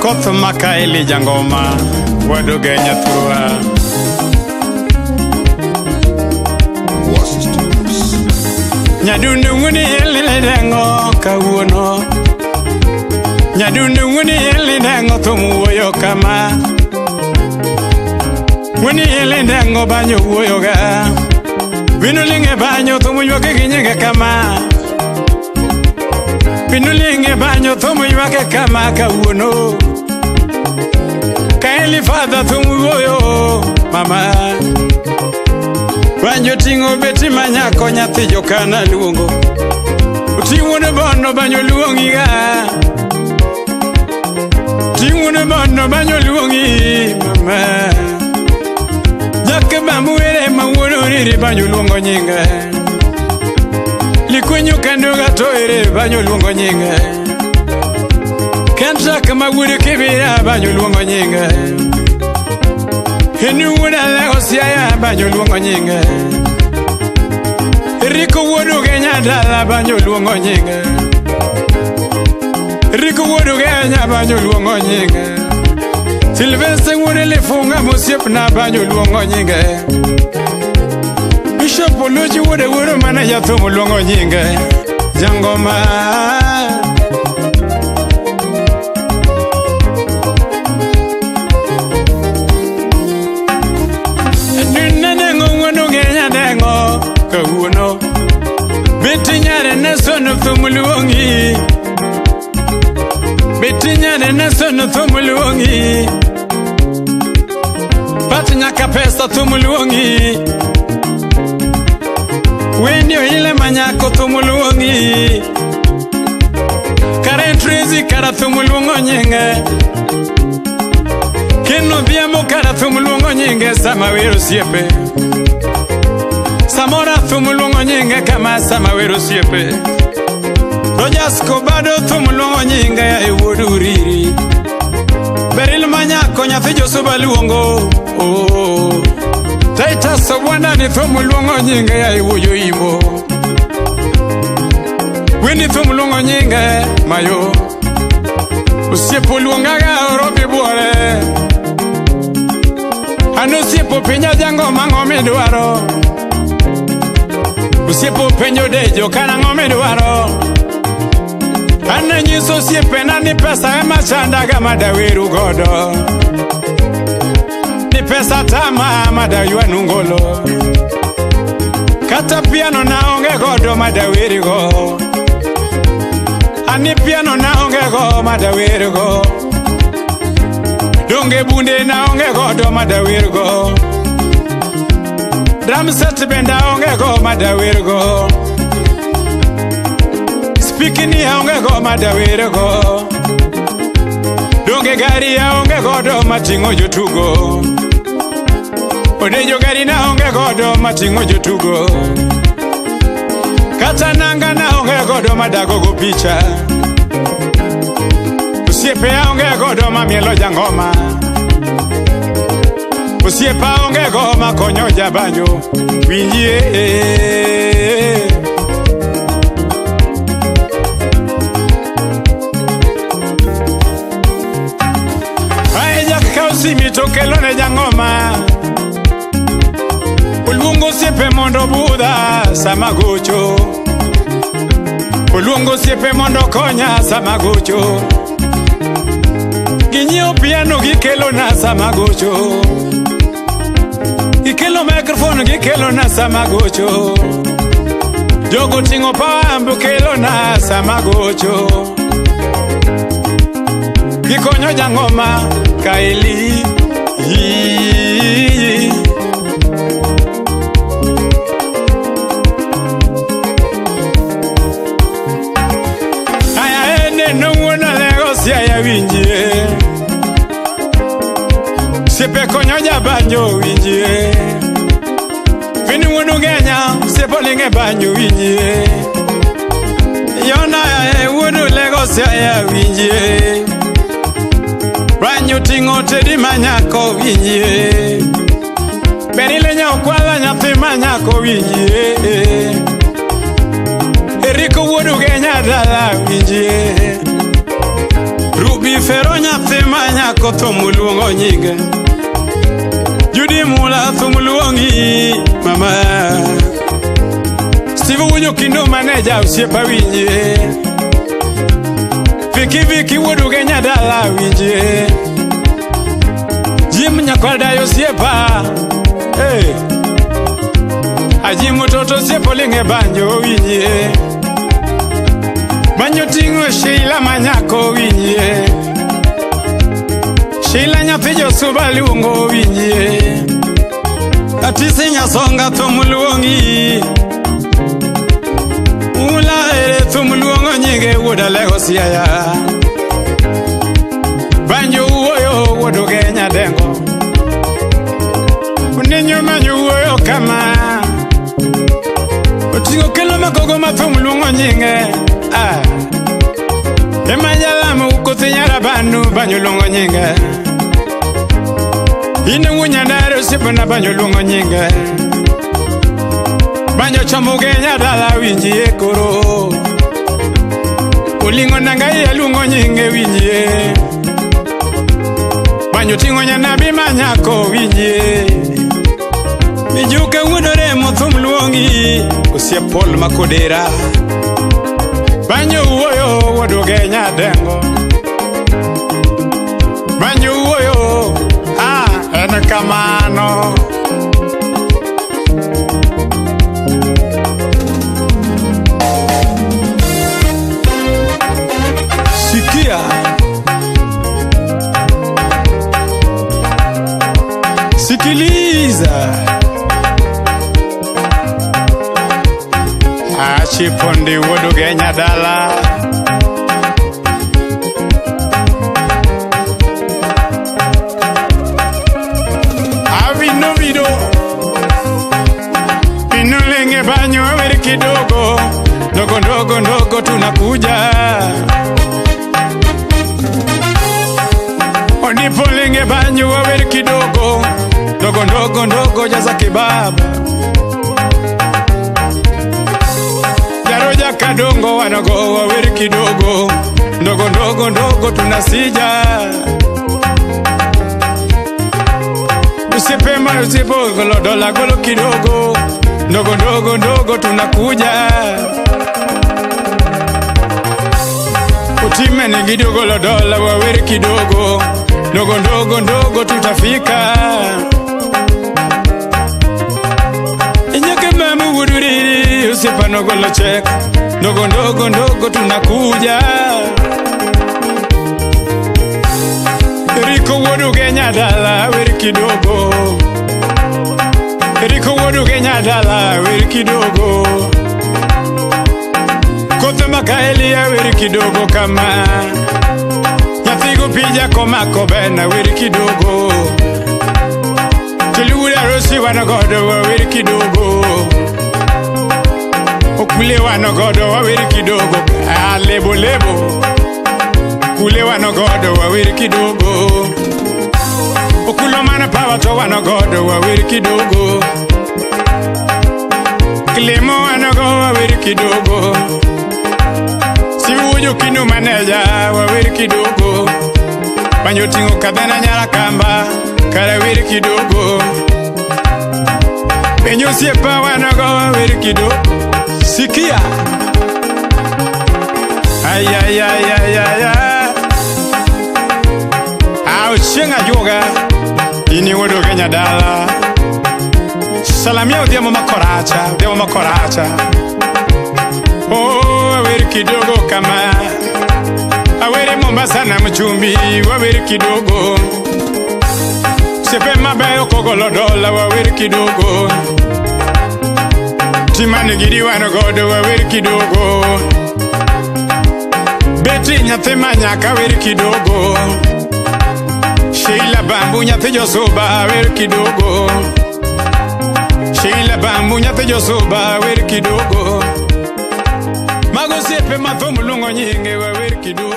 koth makaili jangoma wado genya thua nyadundu nguni ele dengo kawuono nyadundu nguni ele dengo tumuoyo kama nguni ele dengo banyo uoyoga binulinge banyo tumuyoke ginyenge kama binulinge banyo tumuyoke kama kawuono kaili fada tumuoyo mama banyo tingo beti manyako nyathi jokana luongo utingone bono banyo luongiga tingone bono banyo luongi mama jake bamuere mawuono riri banyo luongo nyinga likwenyo kendo gatoire banyo luongo nyinga kenta kama wuri kibira banyo luongo nyinga Henu wuna lego siya banyo luongo nyinga Riko wodu genya dala banyo luongo nyinga Riko wodu genya banyo luongo nyinga Silvestre wune lifunga musiep na banyo luongo nyinga Bishop Oluchi wune mana yathumu luongo nyinga Jangoma kawuono betinyare nesono thumuluongi betinyare nesono thumuluongi patinyaka pesa thumuluongi wendio ile manyako thumuluongi karentrizi kara thumuluongo nyenge kino biamo kara thumuluongo nyenge samawero siepe Samora thumulungo nyinga kama samawero siepe Rojasko bado thumulungo nyinga ya iwoduriri Beril manyako nyathijo suba luongo Taita sobwanda ni thumulungo nyinga ya iwoyo imbo Wini thumulungo nyinga mayo Usiepo luongaga orobi buore Anu siepo pinya jango mango midwaro Usiepo penyo dejo kana ngome duaro Ana nyiso siepe na ni pesa ema chandaga madawiru godo Ni pesa tama madayua nungolo Kata piano na onge godo madawiri go Ani piano na onge go madawiri go Donge bunde na onge godo madawiri go Drum set benda onge go madawir go Speaking ya onge go madawir go Donge gari ya onge go do matingo jotugo Odejo gari na onge go do matingo jotugo Katananga na onge go do madago go picha Usiepe ya onge go do mamielo jangoma Usiepa onge go makonyo jabanyo Winjie Aeja kausi mitokelo ne jangoma Ulungo siepe mondo buda samagocho Ulungo siepe mondo konya samagocho Ginyio piano gikelo na samagocho Gikelo microphone gikelo na samagocho Jogo tingo pambu kelo na samagocho Gikonyo jangoma kaili Aya ene nunguna lego siya ya winjie Sepe konyo jabanyo winjie Vini wunu genya sepo linge banyo winjie Yona ya wunu lego siya ya winjie Banyo tingo tedi manyako winjie Berile nya ukwala nyathi manyako winjie Eriko wudu genya dala winjie Ruby Otero nyathi ma nyako thum luongo nyinge. Judi Mula thum luongi mama. Steve Wunyo Kindo maneja usiepa winje. Viki wudu Kenya dala winje. Jim nyakwada yosiepa. Hey. Ajimu toto siepo linge banjo winje. Banjo tingo Sheila manyako winje. Sheila nyathi Josuba luongo winje. Atisi nyasonga thum luongi. Mula ere thum luongo nyinge wuda lego siaya. Banjo uoyo wudu Kenya dengo. Uninyo manyo uoyo kama. Otingo kelo magogo ma thum luongo nyinge. Emanyala ukothi nyara banu banyo luongo nyinge. Ine ngunya nare usipo na banyo luongo nyinge. Banyo chomo Kenya dala winji ekoro. Ulingo nangai ya luongo nyinge winji. Banyo tingo nyanabi manyako winji. Nijuke wudore mo thum luongi. Usiepol makodera. Banyo uoyo wudu Kenya dengo. Banyo uoyo ene kamano. Sikia. Sikiliza. Chipondi wudu Kenya dala. Avino vido. Inulenge banyo aweri kidogo. Ndogo tunakuja. Onipolenge banyo aweri kidogo. Ndogo jaza kibaba. Jaroja kadongo wanogo waweri kidogo. Ndogo tunasija. Usipema usipo golo dola golo kidogo. Ndogo tunakuja. Utime ni kidogo golo dola waweri kidogo. Ndogo tutafika. Inyake mamu wuduriri usipa nogolo check. Ndogo tunakuja. Eriko wudu Kenya dala weri kidogo. Eriko wudu Kenya dala weri kidogo. Kote makaeli ya weri kidogo kama. Nyathigo pija komako bena weri kidogo. Tuluda rosi wanogodo weri kidogo. Okule wanogodo weri kidogo. Lebo. Kule wanogodo weri kidogo. Okulo mana pawato wanogodo weri kidogo. Klemo wanogodo weri kidogo. Siwujo Kindo maneja weri kidogo. Banyo tingo kadana nyara kamba. Kara weri kidogo. Benyo siepa wanogodo weri kidogo. Sikia. Ay. Shenga yoga ini wudu Kenya dala. Salamia udiamo makoracha. Waweri kidogo kama. Aweri Mombasa na Mchumbi waweri kidogo. Sepe mabayo kogolo dola waweri kidogo. Timani giri wanogodo waweri kidogo. Beti nyathi manyaka waweri kidogo. Sheila bambu nyathi Josuba weri kidogo. Sheila bambu nyathi Josuba weri kidogo. Mago siepe mathum luongo nyinge waweri kidogo.